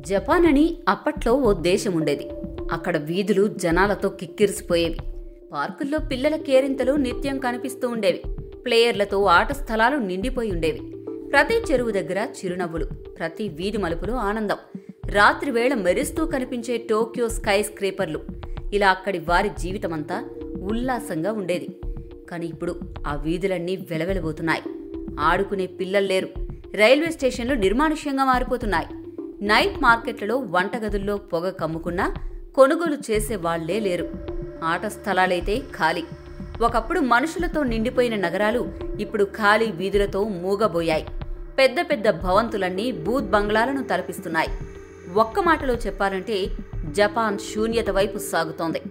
Japan అని అప్పట్లో ఓ దేశం ఉండేది. అక్కడ వీధులు జనాలతో కిక్కిరిసిపోయేవి. పార్కుల్లో పిల్లల కేరింతలు నిత్యం కనిపిస్తూ ఉండేవి. ప్లేయర్లతో ఆట స్థలాలు నిండిపోయి ఉండేవి. ప్రతి చెరువు దగ్గర చిరునవ్వులు, ప్రతి వీధి మలుపులో ఆనందం. రాత్రివేళ మెరుస్తూ కనిపించే టోక్యో స్కై స్క్రేపర్లు, ఇలా అక్కడి వారి జీవితమంతా ఉల్లాసంగా ఉండేది. కాని ఇప్పుడు ఆ వీధులన్నీ వెలవెలబోతున్నాయి. ఆడుకునే పిల్లలు లేరు. రైల్వే స్టేషన్లు నిర్మానుష్యంగా మారిపోతున్నాయి. నైట్ మార్కెట్లలో, వంటగదుల్లో పొగ కమ్ముకున్నా కొనుగోలు చేసే వాళ్లే లేరు. ఆట స్థలాలైతే ఖాళీ. ఒకప్పుడు మనుషులతో నిండిపోయిన నగరాలు ఇప్పుడు ఖాళీ వీధులతో మూగబోయాయి. పెద్ద పెద్ద భవంతులన్నీ బూత్ బంగ్లాలను తలపిస్తున్నాయి. ఒక్క మాటలో చెప్పాలంటే జపాన్ శూన్యత వైపు సాగుతోంది.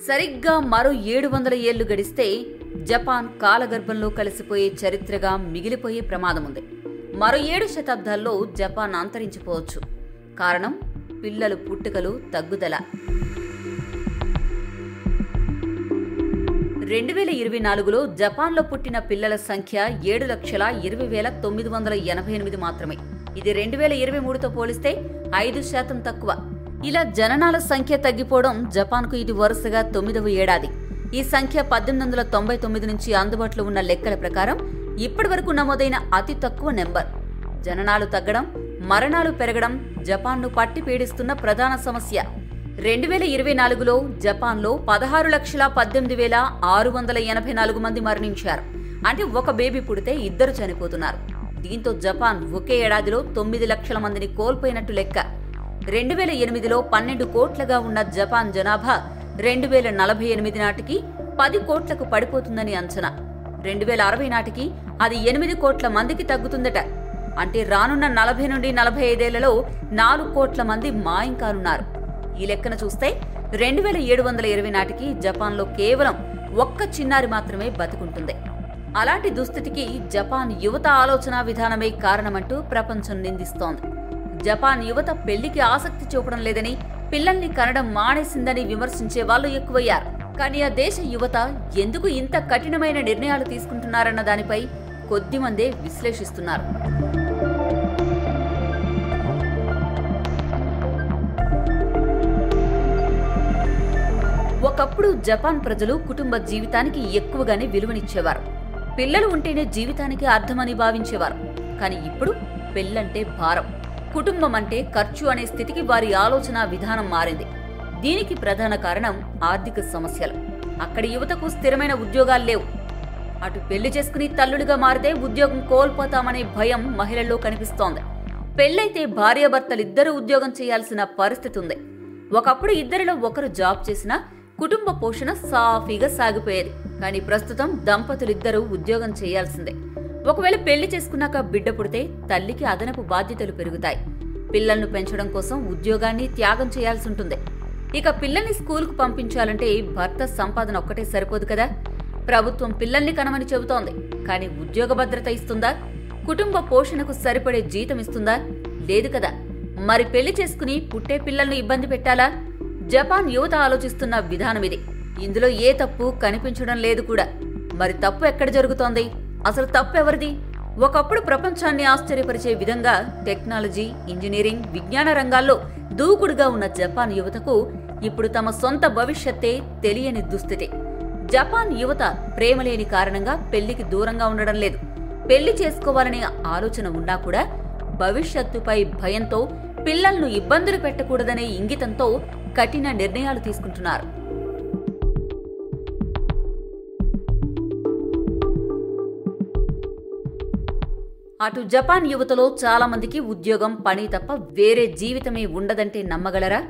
సరిగ్గా మరో 700 ఏళ్లు గడిస్తే జపాన్ కాలగర్భంలో కలిసిపోయే చరిత్రగా మిగిలిపోయే ప్రమాదముంది. మరో 7 శతాబ్దాల్లో జపాన్ అంతరించిపోవచ్చు. కారణం పిల్లలు పుట్టుకలు తగ్గుదల. 2024లో జపాన్లో పుట్టిన పిల్లల సంఖ్య 7,20,988 మాత్రమే. ఇది 2023తో పోలిస్తే 5% తక్కువ. ఇలా జననాల సంఖ్య తగ్గిపోవడం జపాన్కు ఇది వరుసగా 9వ ఏడాది. ఈ సంఖ్య 1899 నుంచి అందుబాటులో ఉన్న లెక్కల ప్రకారం ఇప్పటి వరకు నమోదైన అతి తక్కువ నెంబర్. జననాలు తగ్గడం, మరణాలు పెరగడం జపాన్ను పట్టి పీడిస్తున్న ప్రధాన సమస్య. 2024లో జపాన్లో 16,18,684 మంది మరణించారు. అంటే ఒక బేబీ పుడితే 2 చనిపోతున్నారు. దీంతో జపాన్ ఒకే ఏడాదిలో 9 లక్షల మందిని కోల్పోయినట్టు లెక్క. 2008లో 12 కోట్లగా ఉన్న జపాన్ జనాభా 2048 నాటికి 10 కోట్లకు పడిపోతుందని అంచనా. 2060 నాటికి అది 8 కోట్ల మందికి తగ్గుతుందట. అంటే రానున్న 40 నుండి 45 ఏళ్లలో 4 కోట్ల మంది మాయం కానున్నారు. ఈ లెక్కన చూస్తే 2720 నాటికి జపాన్లో కేవలం ఒక్క చిన్నారి మాత్రమే బతికుంటుంది. అలాంటి దుస్థితికి జపాన్ యువత ఆలోచన విధానమే కారణమంటూ ప్రపంచం నిందిస్తోంది. జపాన్ యువత పెళ్లికి ఆసక్తి చూపడం లేదని, పిల్లల్ని కనడం మానేసిందని విమర్శించే వాళ్ళు ఎక్కువయ్యారు. కానీ ఆ దేశ యువత ఎందుకు ఇంత కఠినమైన నిర్ణయాలు తీసుకుంటున్నారన్న దానిపై కొద్దిమందే విశ్లేషిస్తున్నారు. ఒకప్పుడు జపాన్ ప్రజలు కుటుంబ జీవితానికి ఎక్కువగానే విలువనిచ్చేవారు. పిల్లలు ఉంటేనే జీవితానికి అర్థమని భావించేవారు. కానీ ఇప్పుడు పెళ్లంటే భారం, కుటుంబం అంటే ఖర్చు అనే స్థితికి వారి ఆలోచన విధానం మారింది. దీనికి ప్రధాన కారణం ఆర్థిక సమస్యలు. అక్కడి యువతకు స్థిరమైన ఉద్యోగాలు లేవు. అటు పెళ్లి చేసుకుని తల్లులుగా మారితే ఉద్యోగం కోల్పోతామనే భయం మహిళల్లో కనిపిస్తోంది. పెళ్లైతే భార్యాభర్తలిద్దరూ ఉద్యోగం చేయాల్సిన పరిస్థితి ఉంది. ఒకప్పుడు ఇద్దరిలో ఒకరు జాబ్ చేసినా కుటుంబ పోషణ సాఫీగా సాగిపోయేది. కానీ ప్రస్తుతం దంపతులిద్దరూ ఉద్యోగం చేయాల్సిందే. ఒకవేళ పెళ్లి చేసుకున్నాక బిడ్డ పుడితే తల్లికి అదనపు బాధ్యతలు పెరుగుతాయి. పిల్లలను పెంచడం కోసం ఉద్యోగాన్ని త్యాగం చేయాల్సి ఉంటుంది. ఇక పిల్లల్ని స్కూలుకు పంపించాలంటే భర్త సంపాదన ఒక్కటే సరిపోదు కదా. ప్రభుత్వం పిల్లల్ని కనమని చెబుతోంది. కానీ ఉద్యోగ భద్రత ఇస్తుందా? కుటుంబ పోషణకు సరిపడే జీతం ఇస్తుందా? లేదు కదా. మరి పెళ్లి చేసుకుని పుట్టే పిల్లల్ని ఇబ్బంది పెట్టాలా? జపాన్ యువత ఆలోచిస్తున్న విధానం ఇది. ఇందులో ఏ తప్పు కనిపించడం లేదు కూడా. మరి తప్పు ఎక్కడ జరుగుతోంది? అసలు తప్పు ఎవరిది? ఒకప్పుడు ప్రపంచాన్ని ఆశ్చర్యపరిచే విధంగా టెక్నాలజీ, ఇంజనీరింగ్, విజ్ఞాన రంగాల్లో దూకుడుగా ఉన్న జపాన్ యువతకు ఇప్పుడు తమ సొంత భవిష్యత్తే తెలియని దుస్థితి. జపాన్ యువత ప్రేమలేని కారణంగా పెళ్లికి దూరంగా ఉండడం లేదు. పెళ్లి చేసుకోవాలనే ఆలోచన ఉన్నా కూడా భవిష్యత్తుపై భయంతో, పిల్లలను ఇబ్బందులు పెట్టకూడదనే ఇంగితంతో కఠిన నిర్ణయాలు తీసుకుంటున్నారు. అటు జపాన్ యువతలో చాలా మందికి ఉద్యోగం, పని తప్ప వేరే జీవితమే ఉండదంటే నమ్మగలరా?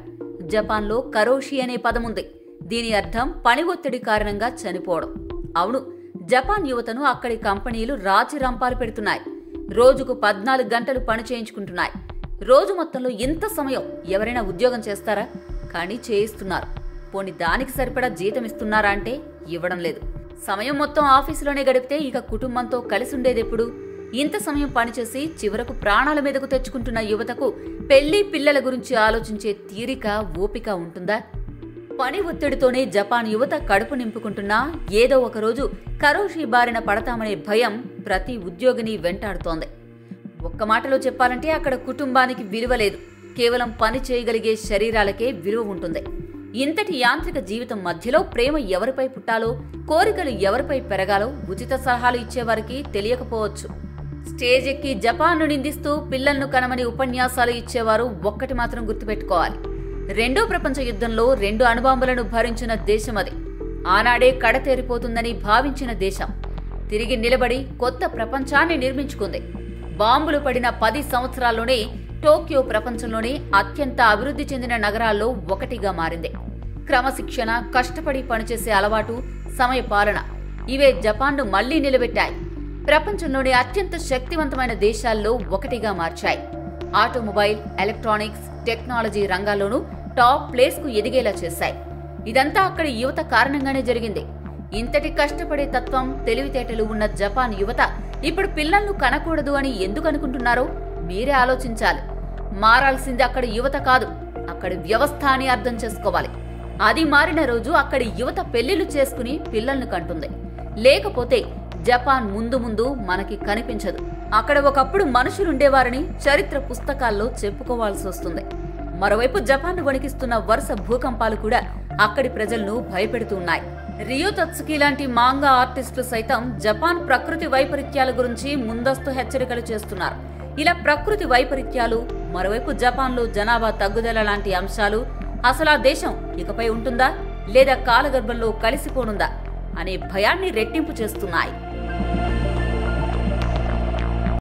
జపాన్లో కరోషి అనే పదముంది. దీని అర్థం పని ఒత్తిడి కారణంగా చనిపోవడం. అవును, జపాన్ యువతను అక్కడి కంపెనీలు రాచి రంపాలు పెడుతున్నాయి. రోజుకు 14 గంటలు పని చేయించుకుంటున్నాయి. రోజు మొత్తంలో ఇంత సమయం ఎవరైనా ఉద్యోగం చేస్తారా? కానీ చేయిస్తున్నారు. పోనీ దానికి సరిపడా జీతం ఇస్తున్నారా అంటే ఇవ్వడం లేదు. సమయం మొత్తం ఆఫీసులోనే గడిపితే ఇక కుటుంబంతో కలిసి ఉండేదెప్పుడు? ఇంత సమయం పనిచేసి చివరకు ప్రాణాల మీదకు తెచ్చుకుంటున్న యువతకు పెళ్లి, పిల్లల గురించి ఆలోచించే తీరిక, ఓపిక ఉంటుందా? పని ఒత్తిడితోనే జపాన్ యువత కడుపు నింపుకుంటున్నా ఏదో ఒకరోజు కరోషి బారిన పడతామనే భయం ప్రతి ఉద్యోగిని వెంటాడుతోంది. ఒక్క మాటలో చెప్పాలంటే అక్కడ కుటుంబానికి విలువ లేదు, కేవలం పని చేయగలిగే శరీరాలకే విలువ ఉంటుంది. ఇంతటి యాంత్రిక జీవితం మధ్యలో ప్రేమ ఎవరిపై పుట్టాలో, కోరికలు ఎవరిపై పెరగాలో ఉచిత సలహాలు ఇచ్చేవారికి తెలియకపోవచ్చు. స్టేజ్ ఎక్కి జపాన్ను నిందిస్తూ పిల్లలను కనమని ఉపన్యాసాలు ఇచ్చేవారు ఒక్కటి మాత్రం గుర్తుపెట్టుకోవాలి. రెండో ప్రపంచ యుద్ధంలో 2 అణుబాంబులను భరించిన దేశం అది. ఆనాడే కడతేరిపోతుందని భావించిన దేశం తిరిగి నిలబడి కొత్త ప్రపంచాన్ని నిర్మించుకుంది. బాంబులు పడిన 10 సంవత్సరాల్లోనే టోక్యో ప్రపంచంలోనే అత్యంత అభివృద్ధి చెందిన నగరాల్లో ఒకటిగా మారింది. క్రమశిక్షణ, కష్టపడి పనిచేసే అలవాటు, సమయపాలన ఇవే జపాన్ను మళ్లీ నిలబెట్టాయి. ప్రపంచంలోని అత్యంత శక్తివంతమైన దేశాల్లో ఒకటిగా మార్చాయి. ఆటోమొబైల్, ఎలక్ట్రానిక్స్, టెక్నాలజీ రంగాల్లోనూ టాప్ ప్లేస్కు ఎదిగేలా చేశాయి. ఇదంతా అక్కడి యువత కారణంగానే జరిగింది. ఇంతటి కష్టపడే తత్వం, తెలివితేటలు ఉన్న జపాన్ యువత ఇప్పుడు పిల్లలను కనకూడదు అని ఎందుకు అనుకుంటున్నారో మీరే ఆలోచించాలి. మారాల్సింది అక్కడి యువత కాదు, అక్కడి వ్యవస్థ అని అర్థం చేసుకోవాలి. అది మారిన రోజు అక్కడి యువత పెళ్లిళ్లు చేసుకుని పిల్లల్ని కంటుంది. లేకపోతే జపాన్ ముందు ముందు మనకి కనిపించదు. అక్కడ ఒకప్పుడు మనుషులుండేవారని చరిత్ర పుస్తకాల్లో చెప్పుకోవాల్సి వస్తుంది. మరోవైపు జపాన్ను వణికిస్తున్న వరుస భూకంపాలు కూడా అక్కడి ప్రజలను భయపెడుతున్నాయి. రియో తత్సుకి లాంటి మాంగా ఆర్టిస్టులు సైతం జపాన్ ప్రకృతి వైపరీత్యాల గురించి ముందస్తు హెచ్చరికలు చేస్తున్నారు. ఇలా ప్రకృతి వైపరీత్యాలు, మరోవైపు జపాన్లో జనాభా తగ్గుదల లాంటి అంశాలు అసలు ఆ దేశం ఇకపై ఉంటుందా లేదా కాలగర్భంలో కలిసిపోనుందా అనే భయాన్ని రెట్టింపు చేస్తున్నాయి.